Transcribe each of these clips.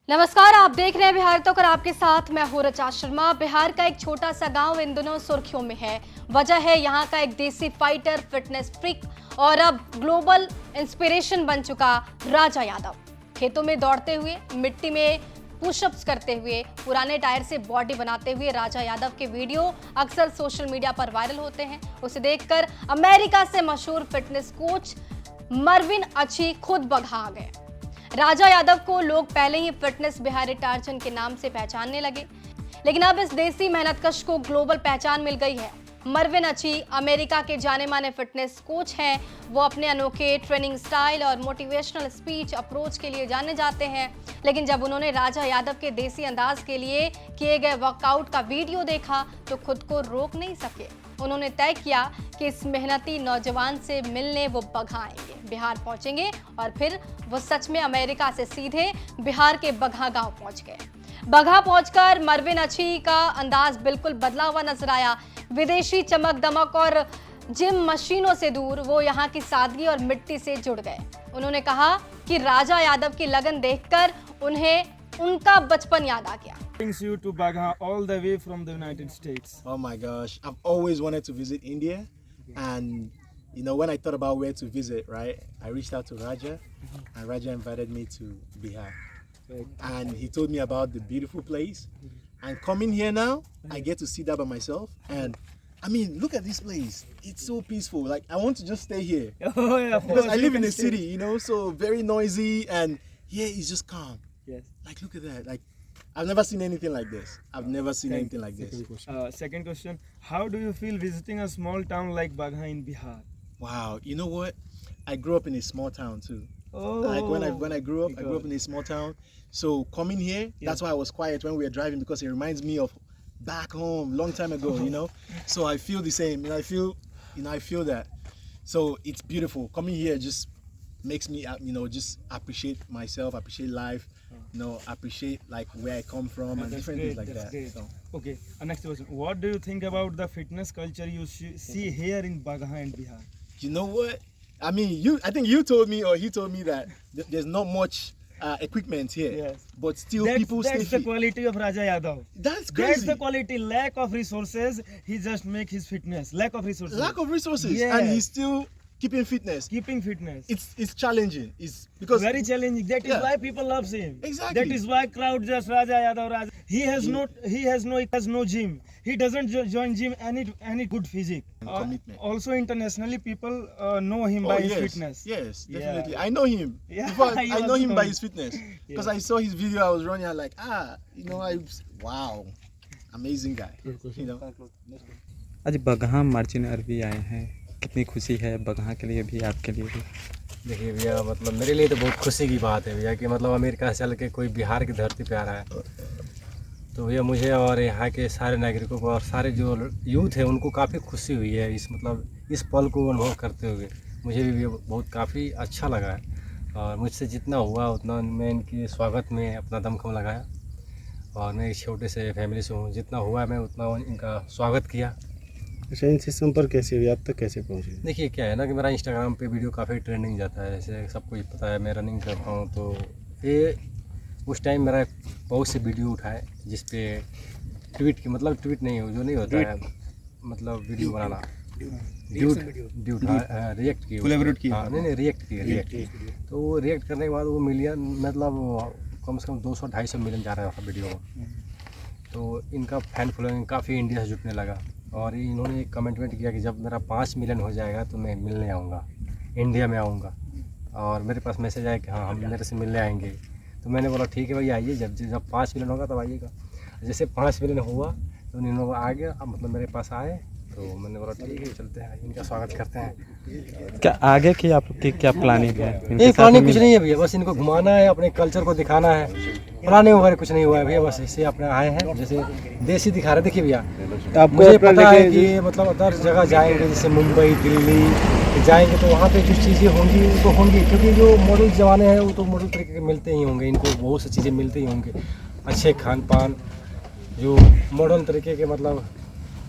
नमस्कार, आप देख रहे हैं बिहार तक और आपके साथ मैं हूं रचा शर्मा। बिहार का एक छोटा सा गांव इन दिनों सुर्खियों में है। वजह है यहाँ का एक देसी फाइटर, फिटनेस फ्रीक और अब ग्लोबल इंस्पिरेशन बन चुका राजा यादव। खेतों में दौड़ते हुए, मिट्टी में पुशअप्स करते हुए, पुराने टायर से बॉडी बनाते हुए राजा यादव के वीडियो अक्सर सोशल मीडिया पर वायरल होते हैं। उसे देखकर अमेरिका से मशहूर फिटनेस कोच मरविन अच्छी खुद बघा आ गए। राजा यादव को लोग पहले ही फिटनेस बिहारी टार्जन के नाम से पहचानने लगे, लेकिन अब इस देसी मेहनतकश को ग्लोबल पहचान मिल गई है। मरविन अच्छी अमेरिका के जाने माने फिटनेस कोच हैं। वो अपने अनोखे ट्रेनिंग स्टाइल और मोटिवेशनल स्पीच अप्रोच के लिए जाने जाते हैं, लेकिन जब उन्होंने राजा यादव के देसी अंदाज के लिए किए गए वर्कआउट का वीडियो देखा तो खुद को रोक नहीं सके। उन्होंने तय किया कि इस मेहनती नौजवान से मिलने वो बघा आएंगे, बिहार पहुंचेंगे और फिर वो सच में अमेरिका से सीधे बिहार के बघा गांव पहुंच गए। बघा पहुंचकर मरविन अच्छी का अंदाज बिल्कुल बदला हुआ नजर आया। विदेशी चमक दमक और जिम मशीनों से दूर वो यहाँ की सादगी और मिट्टी से जुड़ गए। उन्होंने कहा कि राजा यादव की लगन देखकर उन्हें उनका बचपन याद आ गया। Brings you to Bagha all the way from the United States. Oh my gosh, I've always wanted to visit India, and you know, when I thought about where to visit, right, I reached out to Raja, and Raja invited me to Bihar, and he told me about the beautiful place. And coming here now, I get to see that by myself, and I mean, look at this place. It's so peaceful. Like, I want to just stay here. Oh yeah, of Because course. I live in a city, you know, so very noisy, and here it's just calm. Yes. Like, look at that. Like, I've never seen anything like this. I've never seen anything like this. Second question: how do you feel visiting a small town like Bagha in Bihar? Wow, you know what? I grew up in a small town too. Oh. Like when I grew up, I grew up in a small town. So coming here, that's why I was quiet when we were driving, because it reminds me of back home, long time ago. You know, so I feel the same. And I feel that. So it's beautiful. Coming here just makes me, just appreciate myself, appreciate life. Appreciate like where I come from and That's different great, things like that's that. great. So, Okay, next question: what do you think about the fitness culture you see here in Bagha and Bihar? you know what? I mean, I think you told me or he told me that there's not much equipment here, Yes. but still people stay That's the fit. quality of Raja Yadav. That's crazy. That's the quality. Lack of resources, he just make his fitness. Lack of resources. Lack of resources, Yes. and he's still keeping fitness. Keeping fitness. It's challenging. It's because Very challenging. That is Yeah. why people loves him. Exactly. That is why crowd just Raja Yadav. Raja. He has no gym. He doesn't join gym any good physique. Commitment. Also internationally, people know him by his yes, fitness. yes, Yeah. definitely. I know him. Yeah, Before, you I know also him know by him. his fitness because Yeah. I saw his video. I was running. I'm like, wow, amazing guy. You know. आज Bagaha margin अरबी आए हैं, कितनी खुशी है बगहा के लिए भी, आपके लिए भी? देखिए भैया, मतलब मेरे लिए तो बहुत खुशी की बात है भैया कि मतलब अमेरिका से चल के कोई बिहार की धरती पे आ रहा है। तो भैया मुझे और यहाँ के सारे नागरिकों को और सारे जो यूथ है उनको काफ़ी खुशी हुई है इस पल को अनुभव करते हुए। मुझे भी बहुत काफ़ी अच्छा लगा है और मुझसे जितना हुआ उतना मैं इनके स्वागत में अपना दमखम लगाया। और मैं एक छोटे से फैमिली से हूँ, जितना हुआ मैं उतना इनका स्वागत किया। अच्छा, इनसे संपर्क कैसे हुई, आप तक कैसे पहुँचे? देखिए क्या है ना कि मेरा इंस्टाग्राम पे वीडियो काफ़ी ट्रेंडिंग जाता है, जैसे सबको ही पता है मैं रनिंग करता हूँ। तो ये उस टाइम मेरा बहुत से वीडियो उठाए जिस पे ट्वीट नहीं हो जो नहीं होता है, मतलब वीडियो बनाना रिएक्ट किए, कोलैबोरेट किए। हाँ नहीं रिएक्ट किए। तो वो रिएक्ट करने के बाद वो मिलियन, मतलब कम से कम 200-250 मिलियन जा रहा था वीडियो में। तो इनका फैन फॉलोइंग काफ़ी इंडिया से जुटने लगा और इन्होंने एक कमेंटमेंट किया कि जब मेरा 5 मिलियन हो जाएगा तो मैं मिलने आऊँगा, इंडिया में आऊँगा। और मेरे पास मैसेज आया कि हाँ हम मेरे से मिलने आएंगे। तो मैंने बोला ठीक है भाई आइए, जब 5 मिलियन होगा तब आइएगा। जैसे 5 मिलियन हुआ तो इन लोग आ गया, मतलब मेरे पास आए तो मैंने बोला ठीक है चलते हैं, इनका स्वागत करते हैं। क्या आगे की आपकी क्या प्लानिंग है? ये प्लानिंग कुछ नहीं है भैया, बस इनको घुमाना है, अपने कल्चर को दिखाना है। प्लानिंग वगैरह कुछ नहीं हुआ है भैया, बस ऐसे अपने आए हैं, जैसे देसी दिखा रहे। देखिए भैया मुझे पता है कि मतलब अदर जगह जाएंगे जैसे मुंबई, दिल्ली जाएंगे तो वहाँ पे जो चीज़ें होंगी वो तो होंगी, क्योंकि जो मॉडल ज़माने हैं वो तो मॉडल तरीके के मिलते ही होंगे, इनको बहुत सी चीज़ें मिलती ही होंगे। अच्छे खान पान, जो मॉडर्न तरीके के मतलब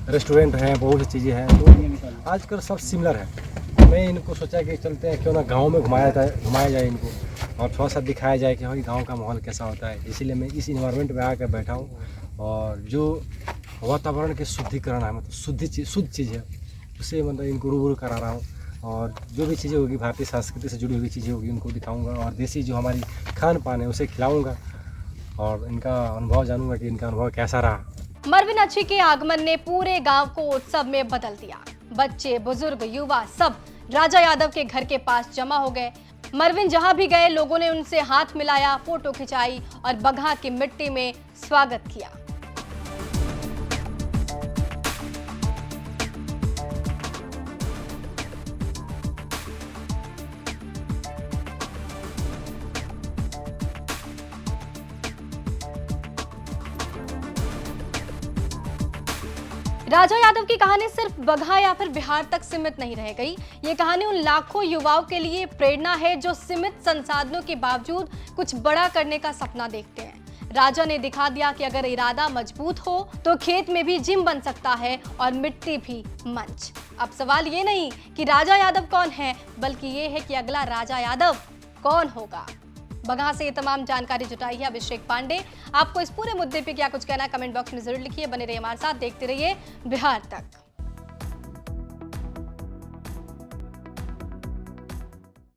रेस्टोरेंट हैं, बहुत सी चीज़ें हैं, तो आजकल सब सिमिलर है। मैं इनको सोचा कि चलते हैं, क्यों ना गांव में घुमाया जाए इनको। और थोड़ा सा दिखाया जाए कि भाई गांव का माहौल कैसा होता है। इसीलिए मैं इस इन्वायरमेंट में आकर बैठा हूँ और जो वातावरण के शुद्धिकरण है, मतलब शुद्ध चीज़ है, उसे मतलब इनको रूबरू करा रहा हूँ। और जो भी चीज़ें होगी भारतीय संस्कृति से जुड़ी हुई चीज़ें होगी उनको दिखाऊंगा और देसी जो हमारी खान पान है उसे खिलाऊंगा और इनका अनुभव जानूंगा कि इनका अनुभव कैसा रहा। मरविन अच्छी के आगमन ने पूरे गांव को उत्सव में बदल दिया। बच्चे, बुजुर्ग, युवा सब राजा यादव के घर के पास जमा हो गए। मरविन जहां भी गए लोगों ने उनसे हाथ मिलाया, फोटो खिंचाई और बगहा की मिट्टी में स्वागत किया। राजा यादव की कहानी सिर्फ बगहा या फिर बिहार तक सीमित नहीं रह गई। ये कहानी उन लाखों युवाओं के लिए प्रेरणा है जो सीमित संसाधनों के बावजूद कुछ बड़ा करने का सपना देखते हैं। राजा ने दिखा दिया कि अगर इरादा मजबूत हो तो खेत में भी जिम बन सकता है और मिट्टी भी मंच। अब सवाल ये नहीं कि राजा यादव कौन है, बल्कि ये है कि अगला राजा यादव कौन होगा। बगहा से ये तमाम जानकारी जुटाई है अभिषेक पांडे। आपको इस पूरे मुद्दे पे क्या कुछ कहना है कमेंट बॉक्स में जरूर लिखिए। बने रहिए हमारे साथ, देखते रहिए बिहार तक।